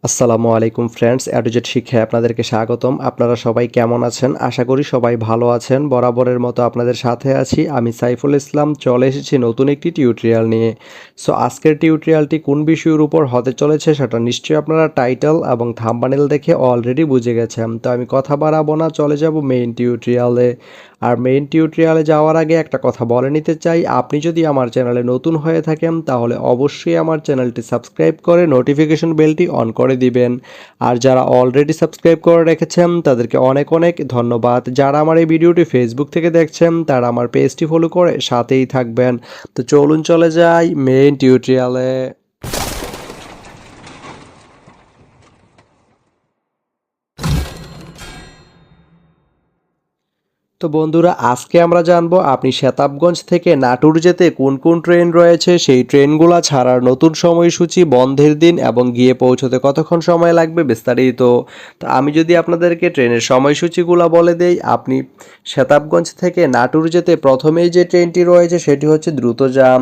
আসসালামু আলাইকুম ফ্রেন্ডস, অ্যাডুজেট শিক্ষায় আপনাদেরকে স্বাগতম। আপনারা সবাই কেমন আছেন? আশা করি সবাই ভালো আছেন। বরাবরের মতো আপনাদের সাথে আছি আমি সাইফুল ইসলাম। চলে এসেছি নতুন একটি টিউটোরিয়াল নিয়ে। সো আজকের টিউটোরিয়ালটি কোন বিষয়ের উপর হতে চলেছে সেটা নিশ্চয়ই আপনারা টাইটেল এবং থাম্বনেল দেখে অলরেডি বুঝে গেছেন। তো আমি কথা বাড়াবো না, চলে যাব মেইন টিউটোরিয়ালে। আর মেইন টিউটোরিয়ালে যাওয়ার আগে একটা কথা বলে নিতে চাই, আপনি যদি আমার চ্যানেলে নতুন হয়ে থাকেন তাহলে অবশ্যই আমার চ্যানেলটি সাবস্ক্রাইব করে নোটিফিকেশন বেলটি অন করে দিবেন। আর যারা অলরেডি সাবস্ক্রাইব করে রেখেছেন তাদেরকে অনেক অনেক ধন্যবাদ। যারা আমার এই ভিডিওটি ফেসবুক থেকে দেখছেন তারা আমার পেজটি ফলো করে সাথেই থাকবেন। তো চলুন চলে যাই মেইন টিউটোরিয়ালে। তো বন্ধুরা, আজকে আমরা জানবো আপনি শতাবগঞ্জ থেকে নাটোর যেতে কোন কোন ট্রেন রয়েছে, সেই ট্রেনগুলো ছাড়ার নতুন সময়সূচি, বন্ধের দিন এবং গিয়ে পৌঁছতে কতক্ষণ সময় লাগবে বিস্তারিত। তো আমি যদি আপনাদেরকে ট্রেনের সময়সূচিগুলো বলে দেই, আপনি শতাবগঞ্জ থেকে নাটোর যেতে প্রথমেই যে ট্রেনটি রয়েছে সেটি হচ্ছে দ্রুতযান।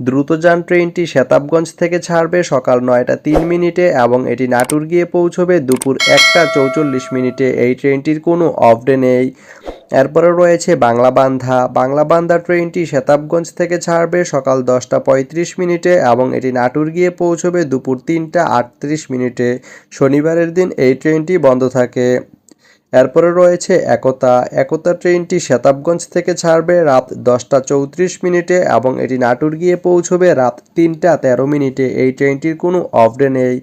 দ্রুতযান ট্রেনটি শতাবগঞ্জ থেকে ছাড়বে সকাল 9টা 3 মিনিটে এবং এটি নাটোর গিয়ে পৌঁছবে দুপুর 1টা 44 মিনিটে। এই ট্রেনটির কোনো অফ ডে নেই। এরপরে রয়েছে বাংলাবান্ধা। বাংলাবান্ধা ট্রেনটি শতাবগঞ্জ থেকে ছাড়বে সকাল 10টা 35 মিনিটে এবং এটি নাটোর গিয়ে পৌঁছবে দুপুর 3টা 38 মিনিটে। শনিবারের দিন এই ট্রেনটি বন্ধ থাকে। এরপরে রয়েছে একতা। একতা ট্রেনটি শতাবগঞ্জ থেকে ছাড়বে রাত 10টা 34 মিনিটে এবং এটি নাটোর গিয়ে পৌঁছবে রাত 3টা 13 মিনিটে। এই ট্রেনটির কোনো অফ ডে নেই।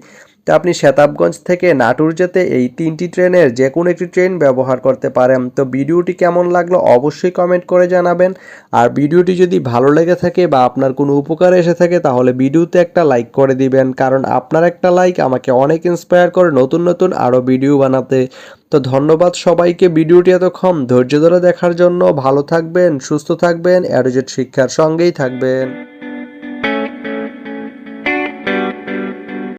তো আপনি শতাবগঞ্জ থেকে নাটোর যেতে এই তিনটি ট্রেনের যে কোনো একটি ট্রেন ব্যবহার করতে পারেন। তো ভিডিওটি কেমন লাগলো অবশ্যই কমেন্ট করে জানাবেন। আর ভিডিওটি যদি ভালো লেগে থাকে বা আপনার কোনো উপকারে এসে থাকে তাহলে ভিডিওতে একটা লাইক করে দিবেন, কারণ আপনার একটা লাইক আমাকে অনেক ইন্সপায়ার করে নতুন নতুন আরও ভিডিও বানাতে। তো ধন্যবাদ সবাইকে ভিডিওটি এতক্ষণ ধৈর্য ধরে দেখার জন্য। ভালো থাকবেন, সুস্থ থাকবেন, অ্যাডুজেট শিক্ষার সঙ্গেই থাকবেন।